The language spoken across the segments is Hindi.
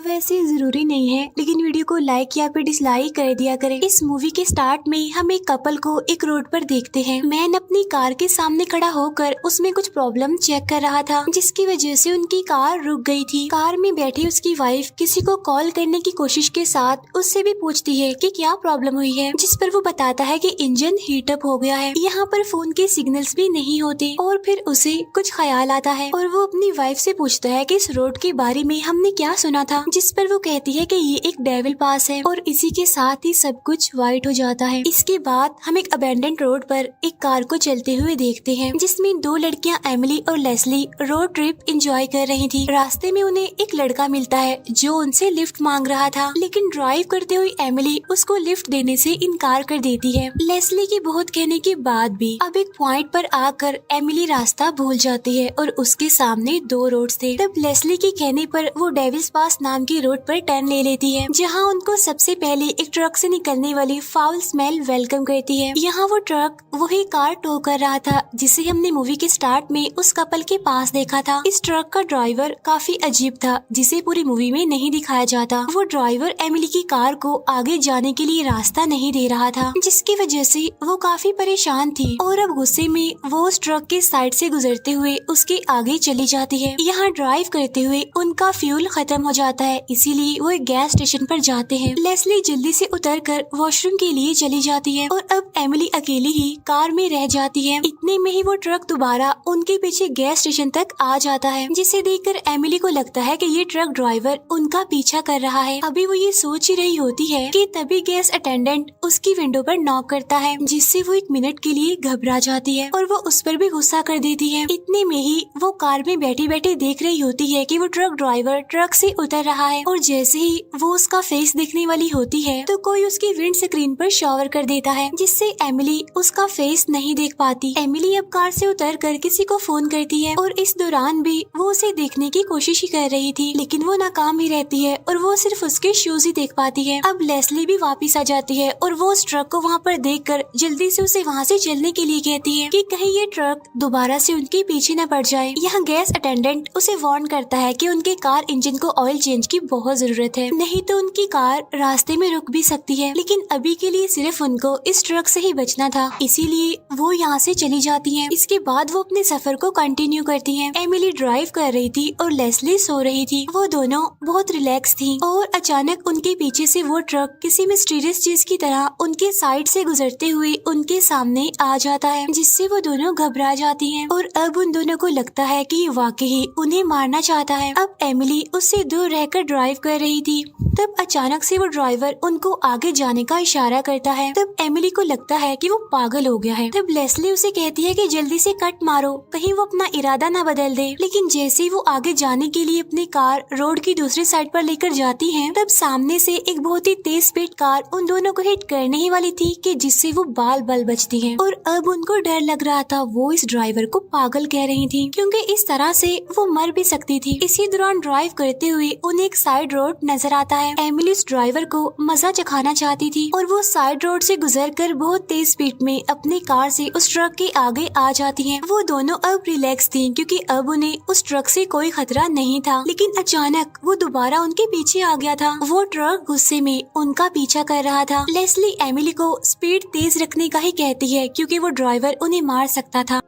वैसे जरूरी नहीं है, लेकिन वीडियो को लाइक या फिर डिसलाइक कर दिया करें। इस मूवी के स्टार्ट में हम एक कपल को एक रोड पर देखते हैं। मैन अपनी कार के सामने खड़ा होकर उसमें कुछ प्रॉब्लम चेक कर रहा था, जिसकी वजह से उनकी कार रुक गई थी। कार में बैठी उसकी वाइफ किसी को कॉल करने की कोशिश के साथ उससे भी पूछती है कि क्या प्रॉब्लम हुई है, जिस पर वो बताता है कि इंजन हीट अप हो गया है। यहाँ पर फोन के सिग्नल्स भी नहीं होते और फिर उसे कुछ ख्याल आता है और वो अपनी वाइफ से पूछता है कि इस रोड के बारे में हमने क्या सुना था, जिस पर वो कहती है कि ये एक डेविल पास है और इसी के साथ ही सब कुछ वाइट हो जाता है। इसके बाद हम एक अबेंडेंड रोड पर एक कार को चलते हुए देखते हैं, जिसमें दो लड़कियां एमिली और लेस्ली रोड ट्रिप एंजॉय कर रही थी। रास्ते में उन्हें एक लड़का मिलता है जो उनसे लिफ्ट मांग रहा था, लेकिन ड्राइव करते हुए एमिली उसको लिफ्ट देने से इनकार कर देती है। लेस्ली की बहुत कहने के बाद भी अब एक पॉइंट पर आकर एमिली रास्ता भूल जाती है और उसके सामने दो रोड्स थे। तब लेस्ली के कहने पर वो डेविल्स पास नाम की रोड पर टर्न ले लेती है, जहां उनको सबसे पहले एक ट्रक से निकलने वाली फाउल स्मेल वेलकम करती है। यहाँ वो ट्रक वही कार टो कर रहा था जिसे हमने मूवी के स्टार्ट में उस कपल के पास देखा था। इस ट्रक का ड्राइवर काफी अजीब था, जिसे पूरी मूवी में नहीं दिखाया जाता। वो ड्राइवर एमिली की कार को आगे जाने के लिए रास्ता नहीं दे रहा था, जिसकी वजह से वो काफी परेशान थी और अब गुस्से में वो उस ट्रक के साइड से गुजरते हुए उसके आगे चली जाती है। यहाँ ड्राइव करते हुए उनका फ्यूल खत्म हो जाता है, इसीलिए वो एक गैस स्टेशन पर जाते हैं। लेस्ली जल्दी से उतरकर वॉशरूम के लिए चली जाती है और अब एमिली अकेली ही कार में रह जाती है। इतने में ही वो ट्रक दोबारा उनके पीछे गैस स्टेशन तक आ जाता है, जिसे देखकर एमिली को लगता है कि ये ट्रक ड्राइवर उनका पीछा कर रहा है। अभी वो ये सोच ही रही होती है कि तभी गैस अटेंडेंट उसकी विंडो पर नॉक करता है, जिससे वो एक मिनट के लिए घबरा जाती है और वो उस पर भी गुस्सा कर देती है। इतने में ही वो कार में बैठी बैठी देख रही होती है कि वो ट्रक ड्राइवर ट्रक से उतर रहा है और जैसे ही वो उसका फेस देखने वाली होती है तो कोई उसकी विंड स्क्रीन पर शॉवर कर देता है, जिससे एमिली उसका फेस नहीं देख पाती। एमिली अब कार से उतरकर किसी को फोन करती है और इस दौरान भी वो उसे देखने की कोशिश ही कर रही थी, लेकिन वो नाकाम ही रहती है और वो सिर्फ उसके शूज ही देख पाती है। अब लेस्ली भी वापस आ जाती है और वो उस ट्रक को वहाँ पर देखकर जल्दी से उसे वहाँ से चलने के लिए कहती है कि कहीं ये ट्रक दोबारा से उनके पीछे न पड़ जाए। यहाँ गैस अटेंडेंट उसे वार्न करता है कि उनके कार इंजन को ऑयल चेंज की बहुत जरूरत है, नहीं तो उनकी कार रास्ते में रुक भी सकती है। लेकिन अभी के लिए सिर्फ उनको इस ट्रक से ही बचना था, इसीलिए वो यहाँ से चली जाती हैं। इसके बाद वो अपने सफर को कंटिन्यू करती हैं। एमिली ड्राइव कर रही थी और लेस्ली सो रही थी। वो दोनों बहुत रिलैक्स थी और अचानक उनके पीछे से वो ट्रक किसी मिस्टीरियस चीज की तरह उनके साइड से गुजरते हुए उनके सामने आ जाता है, जिससे वो दोनों घबरा जाती हैं और अब उन दोनों को लगता है कि ये वाकई उन्हें मारना चाहता है। अब एमिली उससे दूर रहकर ड्राइव कर रही थी, तब अचानक से वो ड्राइवर उनको आगे जाने का इशारा करता है। तब एमिली को लगता है कि वो पागल हो गया है। तब लेस्ली उसे कहती है कि जल्दी से कट मारो, कहीं वो अपना इरादा ना बदल दे। लेकिन जैसे ही वो आगे जाने के लिए अपनी कार रोड की दूसरी साइड पर लेकर जाती है, तब सामने से एक बहुत ही तेज स्पीड कार उन दोनों को हिट करने ही वाली थी कि जिससे वो बाल बाल बचती हैं और अब उनको डर लग रहा था। वो इस ड्राइवर को पागल कह रही थी, क्योंकि इस तरह से वो मर भी सकती थी। इसी दौरान ड्राइव करते हुए उन्हें एक साइड रोड नजर आता है। एमिली उस ड्राइवर को मजा चखाना चाहती थी और वो साइड रोड से गुजरकर बहुत तेज स्पीड में अपनी कार से उस ट्रक के आगे आ जाती हैं। वो दोनों अब रिलैक्स थी, क्योंकि अब उन्हें उस ट्रक से कोई खतरा नहीं था। लेकिन अचानक वो दोबारा उनके पीछे आ गया था। वो ट्रक गुस्से में उनका पीछा कर रहा था। लेस्ली एमिली को स्पीड तेज रखने का ही कहती है, क्योंकि वो ड्राइवर उन्हें मार सकता था।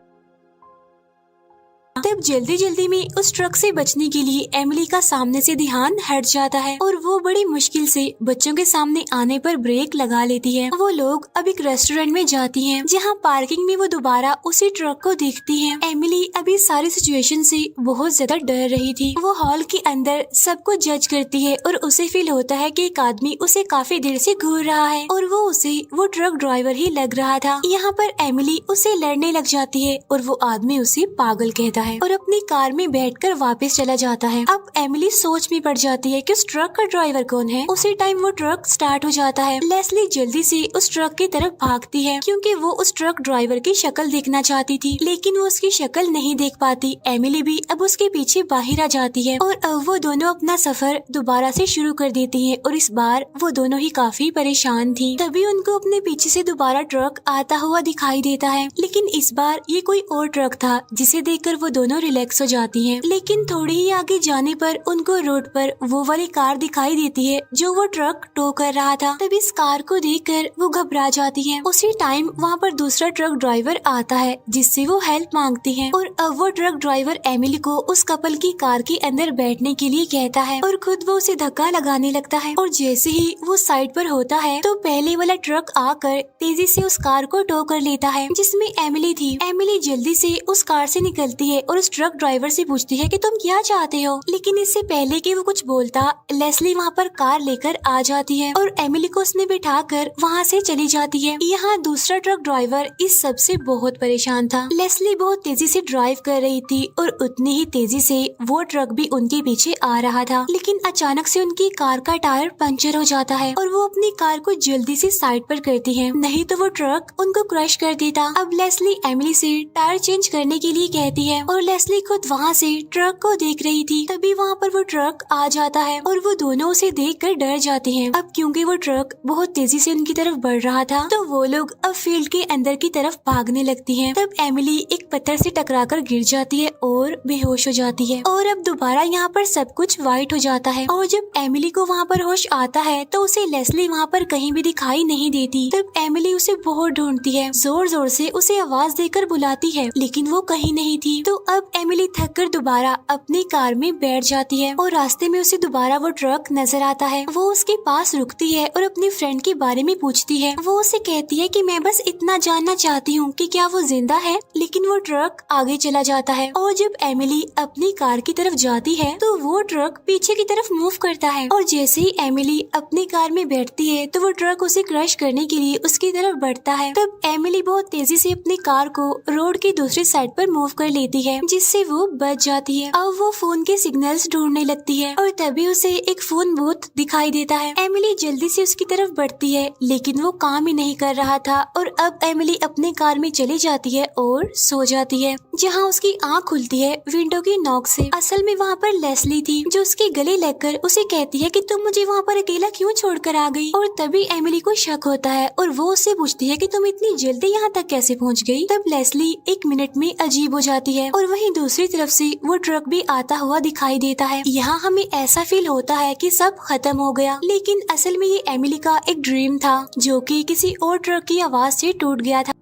तब जल्दी जल्दी में उस ट्रक से बचने के लिए एमिली का सामने से ध्यान हट जाता है और वो बड़ी मुश्किल से बच्चों के सामने आने पर ब्रेक लगा लेती है। वो लोग अब एक रेस्टोरेंट में जाती हैं, जहां पार्किंग में वो दोबारा उसी ट्रक को देखती हैं। एमिली अभी सारी सिचुएशन से बहुत ज्यादा डर रही थी। वो हॉल के अंदर सबको जज करती है और उसे फील होता है कि एक आदमी उसे काफी देर से घूर रहा है और वो ट्रक ड्राइवर ही लग रहा था। यहाँ पर एमिली उसे लड़ने लग जाती है और वो आदमी उसे पागल कहता है और अपनी कार में बैठकर वापस चला जाता है। अब एमिली सोच में पड़ जाती है कि उस ट्रक का ड्राइवर कौन है। उसी टाइम वो ट्रक स्टार्ट हो जाता है। लेस्ली जल्दी से उस ट्रक की तरफ भागती है, क्योंकि वो उस ट्रक ड्राइवर की शक्ल देखना चाहती थी, लेकिन वो उसकी शक्ल नहीं देख पाती। एमिली भी अब उसके पीछे बाहर आ जाती है और अब वो दोनों अपना सफर दोबारा से शुरू कर देती है और इस बार वो दोनों ही काफी परेशान थी। तभी उनको अपने पीछे से दोबारा ट्रक आता हुआ दिखाई देता है, लेकिन इस बार ये कोई और ट्रक था, जिसे देखकर वो वो दोनों रिलैक्स हो जाती हैं। लेकिन थोड़ी ही आगे जाने पर उनको रोड पर वो वाली कार दिखाई देती है जो वो ट्रक टो कर रहा था। तब इस कार को देखकर वो घबरा जाती है। उसी टाइम वहाँ पर दूसरा ट्रक ड्राइवर आता है जिससे वो हेल्प मांगती है और अब वो ट्रक ड्राइवर एमिली को उस कपल की कार के अंदर बैठने के लिए कहता है और खुद वो उसे धक्का लगाने लगता है। और जैसे ही वो साइड पर होता है तो पहले वाला ट्रक आकर तेजी से उस कार को टो कर लेता है जिसमें एमिली थी। एमिली जल्दी से उस कार से निकलती है और उस ट्रक ड्राइवर से पूछती है कि तुम क्या चाहते हो। लेकिन इससे पहले कि वो कुछ बोलता, लेस्ली वहाँ पर कार लेकर आ जाती है और एमिली को उसने बिठाकर वहाँ से चली जाती है। यहाँ दूसरा ट्रक ड्राइवर इस सब से बहुत परेशान था। लेस्ली बहुत तेजी से ड्राइव कर रही थी और उतनी ही तेजी से वो ट्रक भी उनके पीछे आ रहा था। लेकिन अचानक से उनकी कार का टायर पंचर हो जाता है और वो अपनी कार को जल्दी से साइड पर करती है, नहीं तो वो ट्रक उनको क्रश कर देता। अब लेस्ली एमिली से टायर चेंज करने के लिए कहती है और लेस्ली खुद वहाँ से ट्रक को देख रही थी। तभी वहाँ पर वो ट्रक आ जाता है और वो दोनों उसे देखकर डर जाती हैं। अब क्योंकि वो ट्रक बहुत तेजी से उनकी तरफ बढ़ रहा था तो वो लोग अब फील्ड के अंदर की तरफ भागने लगती हैं। तब एमिली एक पत्थर से टकराकर गिर जाती है और बेहोश हो जाती है और अब दोबारा यहाँ पर सब कुछ व्हाइट हो जाता है। और जब एमिली को वहाँ पर होश आता है तो उसे लेस्ली वहाँ पर कहीं भी दिखाई नहीं देती। तब एमिली उसे बहुत ढूंढती है, जोर जोर से उसे आवाज देकर बुलाती है लेकिन वो कहीं नहीं थी। तो अब एमिली थक कर दोबारा अपनी कार में बैठ जाती है और रास्ते में उसे दोबारा वो ट्रक नजर आता है। वो उसके पास रुकती है और अपनी फ्रेंड के बारे में पूछती है। वो उसे कहती है कि मैं बस इतना जानना चाहती हूँ कि क्या वो जिंदा है। लेकिन वो ट्रक आगे चला जाता है और जब एमिली अपनी कार की तरफ जाती है तो वो ट्रक पीछे की तरफ मूव करता है और जैसे ही एमिली अपनी कार में बैठती है तो वो ट्रक उसे क्रश करने के लिए उसकी तरफ बढ़ता है। तब एमिली बहुत तेजी से अपनी कार को रोड की दूसरी साइड पर मूव कर लेती है जिससे वो बच जाती है। अब वो फोन के सिग्नल्स ढूंढने लगती है और तभी उसे एक फोन बूथ दिखाई देता है। एमिली जल्दी से उसकी तरफ बढ़ती है लेकिन वो काम ही नहीं कर रहा था और अब एमिली अपने कार में चली जाती है और सो जाती है। जहाँ उसकी आँख खुलती है विंडो की नॉक से। असल में वहाँ पर लेस्ली थी जो उसके गले लगकर उसे कहती है कि तुम मुझे वहाँ पर अकेला क्यों छोड़कर आ गई। और तभी एमिली को शक होता है और वो उससे पूछती है कि तुम इतनी जल्दी यहाँ तक कैसे पहुँच गई। तब लेस्ली एक मिनट में अजीब हो जाती है और वहीं दूसरी तरफ से वो ट्रक भी आता हुआ दिखाई देता है। यहाँ हमें ऐसा फील होता है कि सब खत्म हो गया, लेकिन असल में ये एमिली का एक ड्रीम था जो कि किसी और ट्रक की आवाज से टूट गया था।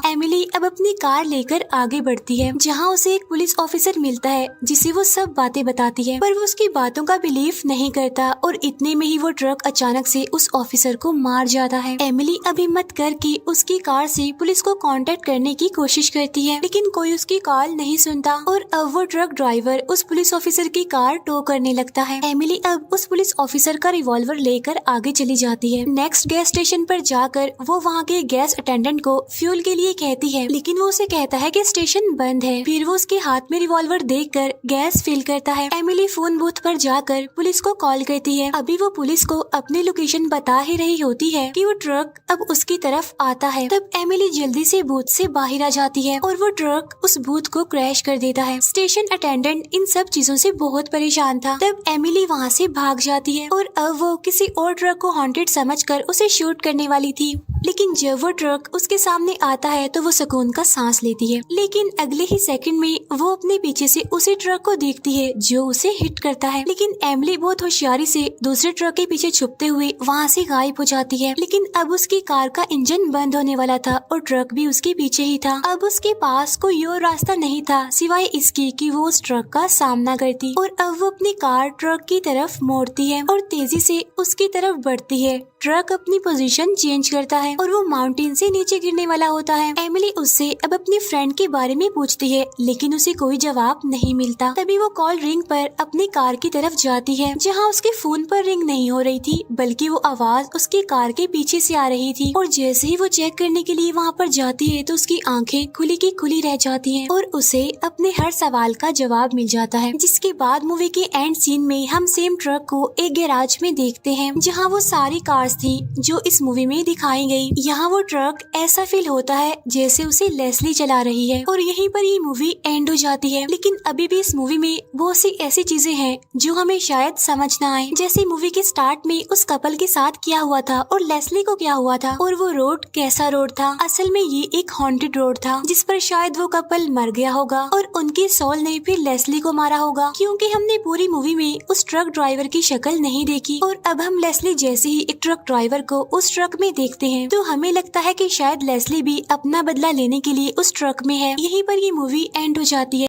एमिली अब अपनी कार लेकर आगे बढ़ती है जहाँ उसे एक पुलिस ऑफिसर मिलता है जिसे वो सब बातें बताती है, पर वो उसकी बातों का बिलीव नहीं करता और इतने में ही वो ट्रक अचानक से उस ऑफिसर को मार जाता है। एमिली अब हिम्मत करके उसकी कार से पुलिस को कांटेक्ट करने की कोशिश करती है लेकिन कोई उसकी कॉल नहीं सुनता और अब वो ट्रक ड्राइवर उस पुलिस ऑफिसर की कार टो करने लगता है। एमिली अब उस पुलिस ऑफिसर का रिवॉल्वर लेकर आगे चली जाती है। नेक्स्ट गैस स्टेशन पर जाकर वो वहाँ के गैस अटेंडेंट को फ्यूल के लिए कहती है लेकिन वो उसे कहता है कि स्टेशन बंद है। फिर वो उसके हाथ में रिवॉल्वर देखकर गैस फिल करता है। एमिली फोन बूथ पर जाकर पुलिस को कॉल करती है। अभी वो पुलिस को अपनी लोकेशन बता ही रही होती है कि वो ट्रक अब उसकी तरफ आता है। तब एमिली जल्दी से बूथ से बाहर आ जाती है और वो ट्रक उस बूथ को क्रैश कर देता है। स्टेशन अटेंडेंट इन सब चीजों से बहुत परेशान था। तब एमिली वहाँ से भाग जाती है और अब वो किसी और ट्रक को हॉन्टेड समझकर उसे शूट करने वाली थी, लेकिन जब वो ट्रक उसके सामने आता है तो वो सुकून का सांस लेती है। लेकिन अगले ही सेकंड में वो अपने पीछे से उसी ट्रक को देखती है जो उसे हिट करता है। लेकिन एमिली बहुत होशियारी से दूसरे ट्रक के पीछे छुपते हुए वहाँ से गायब हो जाती है। लेकिन अब उसकी कार का इंजन बंद होने वाला था और ट्रक भी उसके पीछे ही था। अब उसके पास कोई और रास्ता नहीं था सिवाय इसकी कि वो उस ट्रक का सामना करती और अब वो अपनी कार ट्रक की तरफ मोड़ती है और तेजी से उसकी तरफ बढ़ती है। ट्रक अपनी पोजीशन चेंज करता है और वो माउंटेन से नीचे गिरने वाला होता है। एमिली उससे अब अपनी फ्रेंड के बारे में पूछती है लेकिन उसे कोई जवाब नहीं मिलता। तभी वो कॉल रिंग पर अपनी कार की तरफ जाती है जहाँ उसके फोन पर रिंग नहीं हो रही थी बल्कि वो आवाज उसकी कार के पीछे से आ रही थी। और जैसे ही वो चेक करने के लिए वहाँ पर जाती है तो उसकी आंखें खुली की खुली रह जाती हैं और उसे अपने हर सवाल का जवाब मिल जाता है। जिसके बाद मूवी के एंड सीन में हम सेम ट्रक को एक गैराज में देखते हैं जहाँ वो सारी कार्स थी जो इस मूवी में दिखाई गई। यहाँ वो ट्रक ऐसा फील होता है है जैसे उसे लेस्ली चला रही है और यहीं पर ये मूवी एंड हो जाती है। लेकिन अभी भी इस मूवी में बहुत सी ऐसी चीजें हैं जो हमें शायद समझ ना आए, जैसे मूवी के स्टार्ट में उस कपल के साथ क्या हुआ था और लेस्ली को क्या हुआ था और वो रोड कैसा रोड था। असल में ये एक हॉन्टेड रोड था जिस पर शायद वो कपल मर गया होगा और उनके सोल ने फिर लेस्ली को मारा होगा, क्योंकि हमने पूरी मूवी में उस ट्रक ड्राइवर की शक्ल नहीं देखी और अब हम लेस्ली जैसे ही एक ट्रक ड्राइवर को उस ट्रक में देखते हैं तो हमें लगता है कि शायद लेस्ली भी अपना बदला लेने के लिए उस ट्रक में है। यहीं पर ये मूवी एंड हो जाती है।